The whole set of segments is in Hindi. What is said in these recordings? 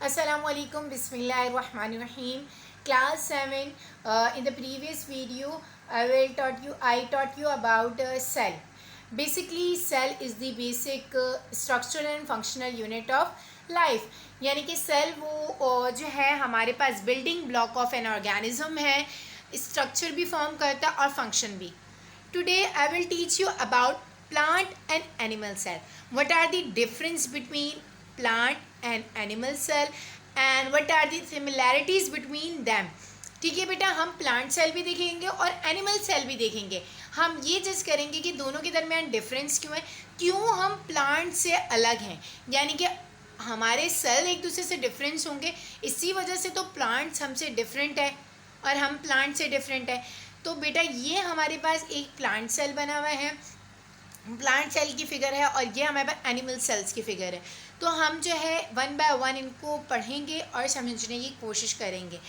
Assalamualaikum, Bismillahirrahmanirrahim. Class 7. In the previous video, I taught you about cell. Basically, cell is the basic structural and functional unit of life. यानी कि सेल वो जो है हमारे पास building block of an organism है, स्ट्रक्चर भी फॉर्म करता है और फंक्शन भी. Today I will teach you about plant and animal cell. What are the difference between plant and animal cell and what are the similarities between them. ठीक है बेटा, हम प्लांट सेल भी देखेंगे और एनिमल सेल भी देखेंगे. हम ये जज करेंगे कि दोनों के दरमियान डिफरेंस क्यों है, क्यों हम प्लांट से अलग हैं, यानी कि हमारे सेल एक दूसरे से डिफरेंस होंगे, इसी वजह से तो प्लांट्स हमसे डिफरेंट है और हम प्लांट से डिफरेंट है. तो बेटा ये हमारे पास एक प्लांट सेल बना हुआ है, प्लांट सेल की फिगर है, और ये हमारे पास एनिमल सेल्स की फिगर है. तो हम जो है वन बाय वन इनको पढ़ेंगे और समझने की कोशिश करेंगे.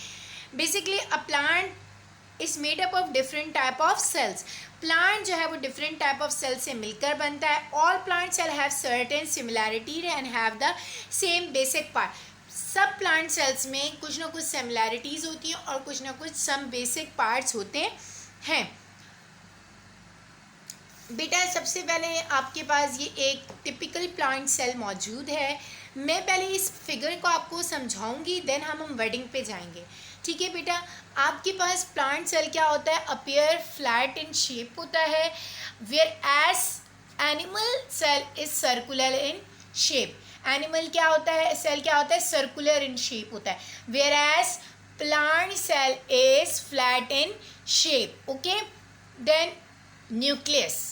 Basically a plant is made up of different type of cells. Plant जो है वो डिफरेंट टाइप ऑफ सेल से मिलकर बनता है. All plant cell have certain similarity and have the same basic part. सब प्लांट सेल्स में कुछ ना कुछ सिमिलैरिटीज़ होती हैं और कुछ ना कुछ सम बेसिक पार्ट्स होते हैं. बेटा सबसे पहले आपके पास ये एक टिपिकल प्लांट सेल मौजूद है. मैं पहले इस फिगर को आपको समझाऊंगी, देन हम वर्डिंग पे जाएंगे. ठीक है बेटा, आपके पास प्लांट सेल क्या होता है, अपीयर फ्लैट इन शेप होता है, whereas animal cell is circular in shape. Animal क्या होता है, सेल क्या होता है, सर्कुलर इन शेप होता है, whereas plant cell is flat in shape. Okay, then nucleus.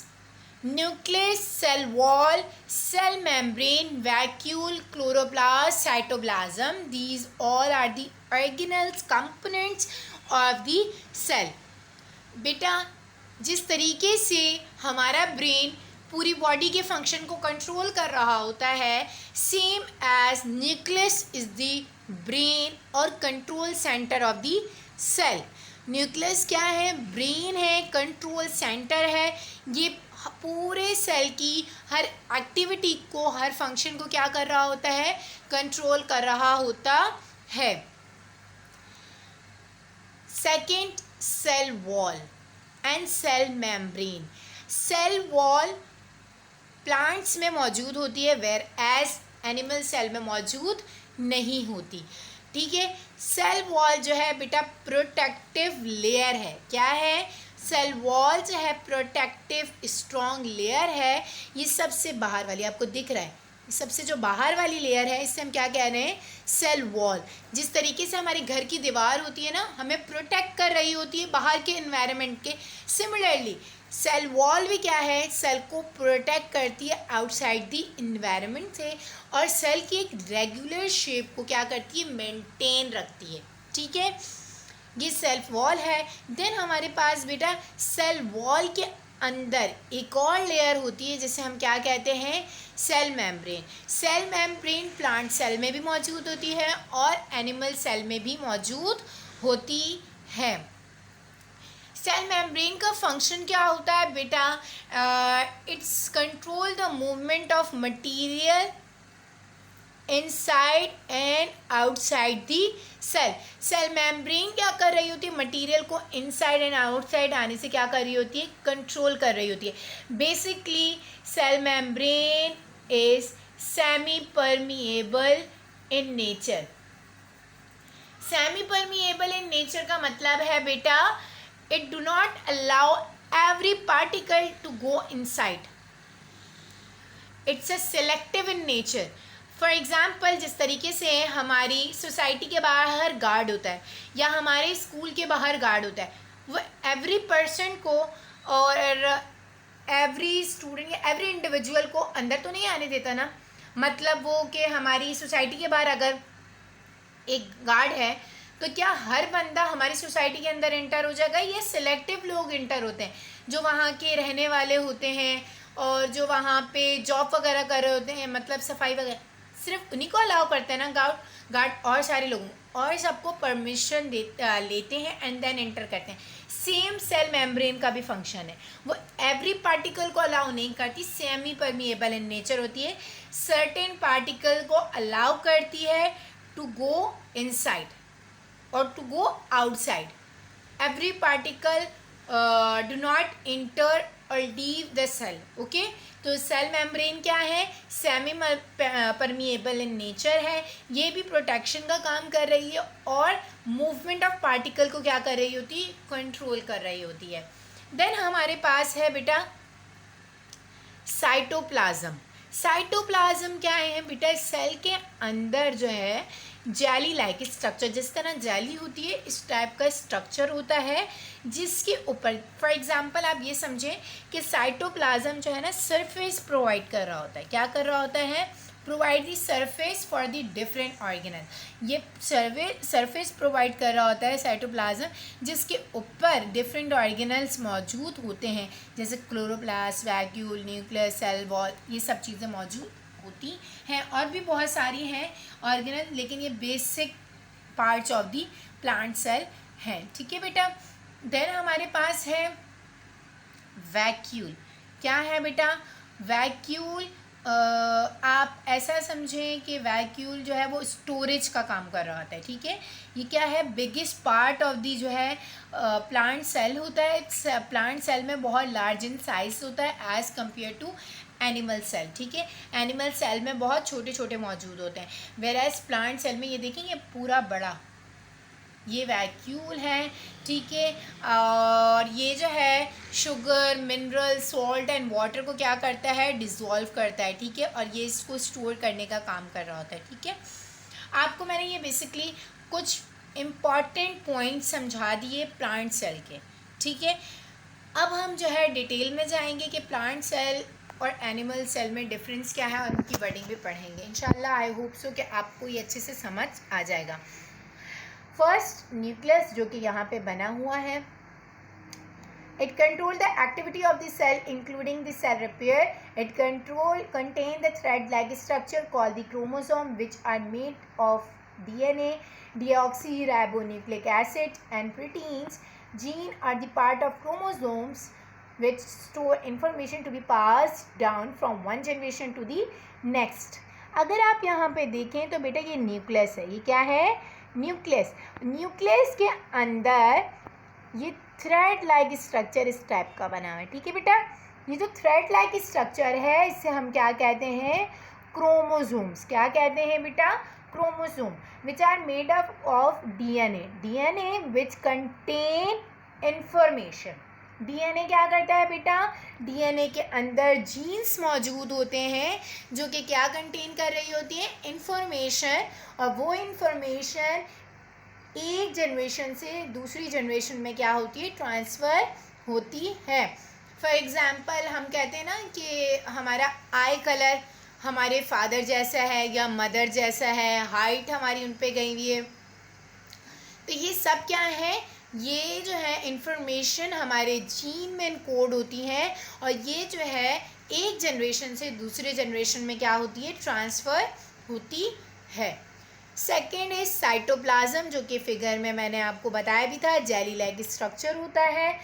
Nucleus, cell wall, cell membrane, vacuole, chloroplast, cytoplasm. These all are the organelles components of the cell. बेटा जिस तरीके से हमारा ब्रेन पूरी बॉडी के फंक्शन को कंट्रोल कर रहा होता है, same as nucleus is the brain और control centre of the cell. Nucleus क्या है, ब्रेन है, कंट्रोल सेंटर है. ये पूरे सेल की हर एक्टिविटी को, हर फंक्शन को क्या कर रहा होता है, कंट्रोल कर रहा होता है. Second, cell wall and cell membrane. Cell wall plants में मौजूद होती है, वेयर एज एनिमल सेल में मौजूद नहीं होती. ठीक है, सेल वॉल जो है बेटा प्रोटेक्टिव लेयर है. क्या है, सेल वॉल जो है प्रोटेक्टिव स्ट्रॉन्ग लेयर है. ये सबसे बाहर वाली आपको दिख रहा है, सबसे जो बाहर वाली लेयर है, इससे हम क्या कह रहे हैं, सेल वॉल. जिस तरीके से हमारी घर की दीवार होती है ना, हमें प्रोटेक्ट कर रही होती है बाहर के इन्वायरमेंट के, सिमिलरली सेल वॉल भी क्या है, सेल को प्रोटेक्ट करती है आउटसाइड द इन्वायरमेंट से, और सेल की एक रेगुलर शेप को क्या करती है, मेंटेन रखती है. ठीक है, ये सेल वॉल है. देन हमारे पास बेटा सेल वॉल के अंदर एक और लेयर होती है जिसे हम क्या कहते हैं, cell membrane. Cell membrane plant cell में भी मौजूद होती है और एनिमल सेल में भी मौजूद होती है. सेल मेम्ब्रेन का फंक्शन क्या होता है बेटा, it's control the movement of material inside and outside the cell. Cell membrane क्या कर रही होती है, मटेरियल को इनसाइड एंड आउटसाइड आने से क्या कर रही होती है, कंट्रोल कर रही होती है. Basically cell membrane is semi permeable in nature. Semi permeable in nature का मतलब है बेटा, it do not allow every particle to go inside. It's a selective in nature. For example, जिस तरीके से हमारी सोसाइटी के बाहर गार्ड होता है या हमारे स्कूल के बाहर गार्ड होता है, वो एवरी पर्सन को और एवरी स्टूडेंट या एवरी इंडिविजुअल को अंदर तो नहीं आने देता ना. मतलब वो कि हमारी सोसाइटी के बाहर अगर एक गार्ड है तो क्या हर बंदा हमारी सोसाइटी के अंदर इंटर हो जाएगा, ये सिलेक्टिव लोग इंटर होते हैं जो वहाँ के रहने वाले होते हैं और जो वहाँ पे जॉब वगैरह कर रहे होते हैं, मतलब सफाई वगैरह, सिर्फ उन्हीं को अलाउ करते हैं ना गार्ड, और सारे लोगों और सबको परमिशन लेते हैं एंड देन एंटर करते हैं. सेम सेल मेम्ब्रेन का भी फंक्शन है, वो एवरी पार्टिकल को अलाउ नहीं करती, सेमी परमिएबल इन नेचर होती है. सर्टेन पार्टिकल को अलाउ करती है to go inside or to go outside. Every particle do not enter or leave the cell. Okay, तो सेल मेम्ब्रेन क्या है, सेमी परमिएबल इन नेचर है, ये भी प्रोटेक्शन का काम कर रही है और मूवमेंट ऑफ पार्टिकल को क्या कर रही होती है, कंट्रोल कर रही होती है. देन हमारे पास है बेटा साइटोप्लाज्म. साइटोप्लाज्म क्या है बेटा, सेल के अंदर जो है जेली लाइक स्ट्रक्चर, जिस तरह जेली होती है इस टाइप का स्ट्रक्चर होता है, जिसके ऊपर फॉर एग्जांपल आप ये समझें कि साइटोप्लाज्म जो है ना सरफेस प्रोवाइड कर रहा होता है. क्या कर रहा होता है, provide the surface for the different organelle. ये सरफेस प्रोवाइड कर रहा होता है साइटोप्लाज्म, जिसके ऊपर डिफरेंट ऑर्गेनल्स मौजूद होते हैं, जैसे chloroplast, vacuole, nucleus, cell wall, ये सब चीज़ें मौजूद होती हैं. और भी बहुत सारी हैं ऑर्गेनल, लेकिन ये basic parts of the plant cell हैं. ठीक है बेटा. देन हमारे पास है वैक्यूल. क्या है बेटा, वैक्यूल आप ऐसा समझें कि वैक्यूल जो है वो स्टोरेज का काम कर रहा होता है. ठीक है, ये क्या है, बिगेस्ट पार्ट ऑफ दी जो है प्लांट सेल होता है. प्लांट सेल में बहुत लार्ज इन साइज होता है as compared to animal cell. ठीक है, एनिमल सेल में बहुत छोटे छोटे मौजूद होते हैं, वेयर एज प्लांट सेल में ये देखें ये पूरा बड़ा, ये वैक्यूल है. ठीक है, और ये जो है sugar, mineral, salt and water को क्या करता है, डिज़ोल्व करता है. ठीक है, और ये इसको स्टोर करने का काम कर रहा होता है. ठीक है, आपको मैंने ये बेसिकली कुछ इम्पॉर्टेंट पॉइंट समझा दिए प्लांट सेल के. ठीक है, अब हम जो है डिटेल में जाएंगे कि प्लांट सेल और एनिमल सेल में डिफरेंस क्या है, और उनकी वर्डिंग भी पढ़ेंगे इंशाल्लाह. आई होप सो कि आपको ये अच्छे से समझ आ जाएगा. फर्स्ट न्यूक्लियस, जो कि यहाँ पे बना हुआ है. It control the activity of the cell, including the cell repair. It contain the thread-like structure called the chromosome, which are made of DNA, deoxyribonucleic acid, and proteins. Genes are the part of chromosomes, which store information to be passed down from one generation to the next. अगर आप यहाँ पे देखें तो बेटा ये न्यूक्लियस है. ये क्या है, न्यूक्लियस. न्यूक्लियस के अंदर ये थ्रेड लाइक स्ट्रक्चर इस टाइप का बना हुआ है. ठीक है बेटा, ये जो थ्रेड लाइक स्ट्रक्चर है इसे हम क्या कहते हैं, क्रोमोसोम्स. क्या कहते हैं बेटा, chromosome, which are made up of DNA. DNA which contain information. DNA क्या करता है बेटा, डीएनए के अंदर जीन्स मौजूद होते हैं जो कि क्या कंटेन कर रही होती है, इंफॉर्मेशन. और वो इंफॉर्मेशन एक जनरेशन से दूसरी जनरेशन में क्या होती है, ट्रांसफ़र होती है. फॉर एग्ज़ाम्पल हम कहते हैं ना कि हमारा आई कलर हमारे फादर जैसा है या मदर जैसा है, हाइट हमारी उन पे गई हुई है. तो ये सब क्या है, ये जो है इंफॉर्मेशन हमारे जीन में इनकोड होती हैं, और ये जो है एक जनरेशन से दूसरे जनरेशन में क्या होती है, ट्रांसफ़र होती है. सेकेंड इज साइटोप्लाज्म, जो कि फिगर में मैंने आपको बताया भी था, जेली लाइक स्ट्रक्चर होता है.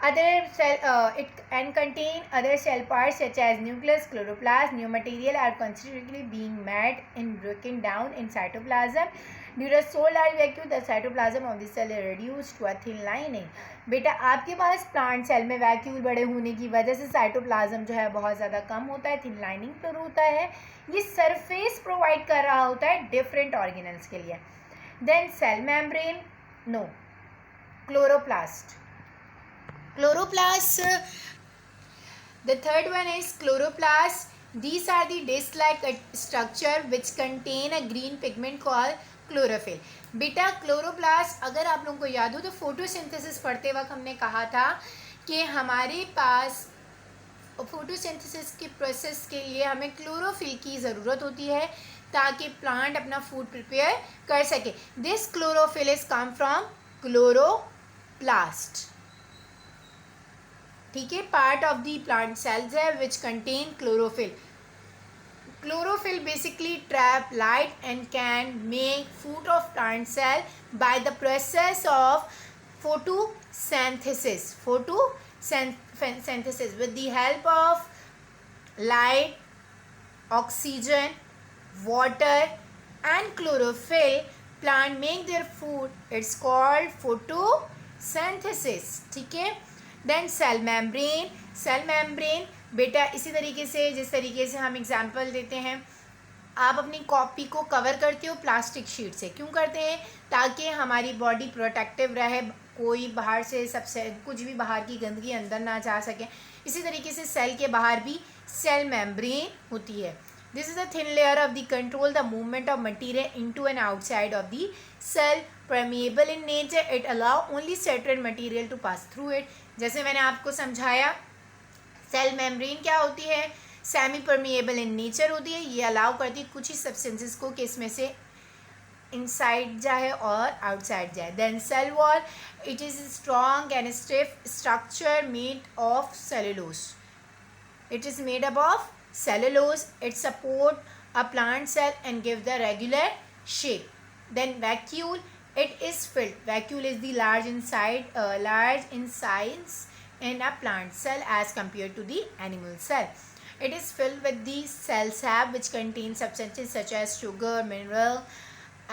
Other cell it and contain other cell parts such as nucleus, chloroplast. New material are considerably being made in broken down in cytoplasm. During so large vacuum the cytoplasm of the cell is reduced to a thin lining. बेटा आपके पास प्लांट सेल में वैक्यूल बड़े होने की वजह से साइटोप्लाज्म जो है बहुत ज़्यादा कम होता है, थिन लाइनिंग पर होता है. ये सरफेस प्रोवाइड कर रहा होता है डिफरेंट ऑर्गेनल्स के लिए. Then cell membrane, no, chloroplast. Chloroplast, the third one is chloroplast. These are the disc-like structure which contain a green pigment called chlorophyll. बेटा क्लोरोप्लास्ट अगर आप लोगों को याद हो तो फोटोसिंथेसिस पढ़ते वक्त हमने कहा था कि हमारे पास फोटोसिंथेसिस के प्रोसेस के लिए हमें क्लोरोफिल की ज़रूरत होती है ताकि प्लांट अपना फूड प्रिपेयर कर सके. This chlorophyll is come from chloroplast. ठीक है, part of the plant cells है which contain chlorophyll. Chlorophyll basically trap light and can make food of plant cell by the process of photosynthesis. Photosynthesis with the help of light, oxygen, water and chlorophyll plant make their food, it's called photosynthesis. ठीक है. Then cell membrane. Cell membrane बेटा इसी तरीके से जिस तरीके से हम एग्जाम्पल देते हैं, आप अपनी कॉपी को कवर करते हो प्लास्टिक शीट से. क्यों करते हैं? ताकि हमारी बॉडी प्रोटेक्टिव रहे, कोई बाहर से सबसे कुछ भी बाहर की गंदगी अंदर ना जा सके. इसी तरीके से सेल के बाहर भी सेल मेम्ब्रेन होती है. This is a thin layer of the control the movement of material into and outside of the cell. Permeable in nature, it allow only certain material to pass through it. जैसे मैंने आपको समझाया, सेल मेम्ब्रेन क्या होती है? सेमी परमेएबल इन नेचर होती है. ये अलाउ करती है कुछ ही सब्सटेंसेस को कि इसमें से इनसाइड जाए और आउटसाइड जाए. Then cell wall, it is strong and stiff structure made of cellulose. It is made up of cellulose. It support a plant cell and give the regular shape. Then vacuole, it is filled. Vacuole is the large in size in a plant cell as compared to the animal cell. It is filled with the cell sap which contains substances such as sugar, mineral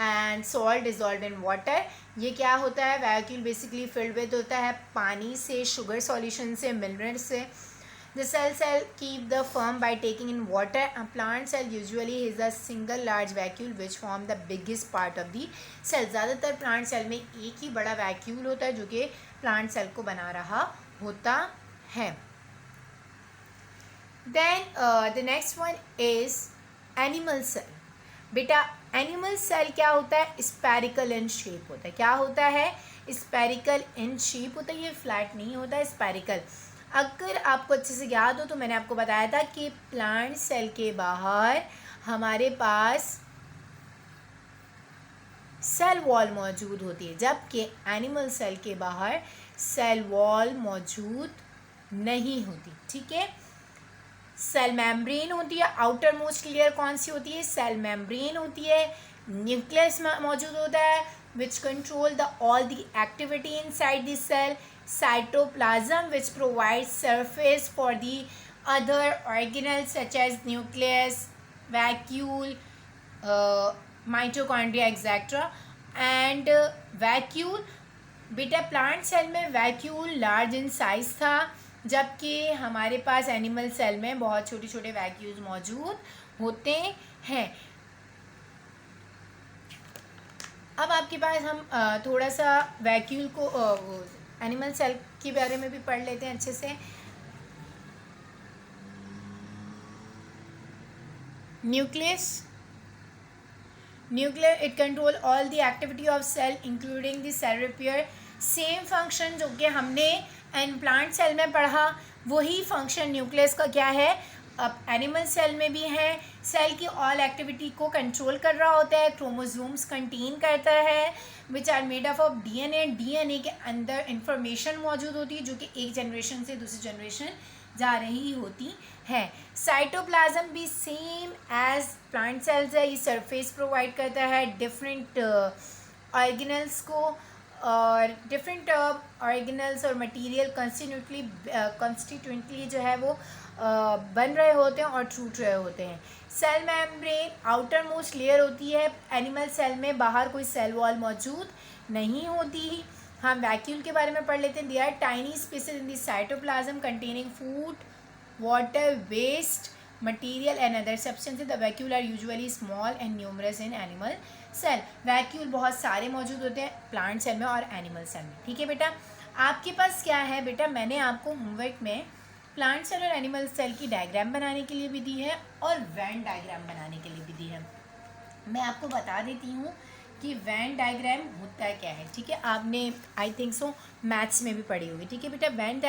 and salt dissolved in water. ये क्या होता है? वैक्यूल बेसिकली फिल्ड विद होता है पानी से, शुगर सॉल्यूशन से, मिनरल से. The cell keep the firm by taking in water. A plant cell usually is a single large vacuole which form the biggest part of the cell. ज़्यादातर प्लांट सेल में एक ही बड़ा वैक्यूल होता है जो कि प्लांट सेल को बना रहा होता है. Then the next one is animal cell. बेटा एनिमल सेल क्या होता है? स्पेरिकल इन शेप होता है. क्या होता है? स्पेरिकल इन शेप होता है. ये फ्लैट नहीं होता है, स्पेरिकल. अगर आपको अच्छे से याद हो तो मैंने आपको बताया था कि प्लांट सेल के बाहर हमारे पास सेल वॉल मौजूद होती है, जबकि एनिमल सेल के बाहर सेल वॉल मौजूद नहीं होती. ठीक है. सेल मेम्ब्रेन होती है. आउटर मोस्ट लेयर कौन सी होती है? सेल मेम्ब्रेन होती है. न्यूक्लियस मौजूद होता है which control the all the activity inside the cell. Cytoplasm which provides surface for the other organelles such as nucleus, vacuole, mitochondria etc. and vacuole. बेटा प्लांट सेल में वैक्यूल लार्ज इन साइज था, जबकि हमारे पास एनिमल सेल में बहुत छोटे छोटे वैक्यूल्स मौजूद होते हैं. अब आपके पास हम थोड़ा सा वैक्यूल को एनिमल सेल के बारे में भी पढ़ लेते हैं अच्छे से. Nucleus, nuclear it control all the activity of cell including the cell repair. Same function जो कि हमने प्लांट सेल में पढ़ा, वही फंक्शन न्यूक्लियस का क्या है? अब एनिमल सेल में भी है. सेल की ऑल एक्टिविटी को कंट्रोल कर रहा होता है. क्रोमोसोम्स कंटेन करता है which are made of DNA. DNA के अंदर इंफॉर्मेशन मौजूद होती है जो कि एक जनरेशन से दूसरी जनरेशन जा रही होती है. साइटोप्लाज्म भी सेम एज प्लांट सेल्स है. ये सरफेस प्रोवाइड करता है डिफरेंट ऑर्गेनल्स को, और डिफरेंट ऑर्गेनल्स और मटेरियल कॉन्स्टिट्यूएंटली जो है वो बन रहे होते हैं और टूट रहे होते हैं. Cell membrane outermost layer होती है एनिमल सेल में. बाहर कोई सेल वॉल मौजूद नहीं होती. हम वैक्यूल के बारे में पढ़ लेते हैं. They are tiny spaces in the cytoplasm containing food, water, waste material and other substances. The vacuole are usually small and numerous in animal cell. Vacuole बहुत सारे मौजूद होते हैं प्लांट सेल में और एनिमल सेल में. ठीक है बेटा. आपके पास क्या है बेटा? मैंने आपको होमवर्क में प्लांट सेल और एनिमल सेल की डायग्राम बनाने के लिए भी दी है और वेन डायग्राम बनाने के लिए भी दी है. मैं आपको बता देती हूँ कि वेन डायग्राम होता क्या है. ठीक है. आपने आई थिंक सो मैथ्स में भी पढ़ी होगी. ठीक है बेटा. वेन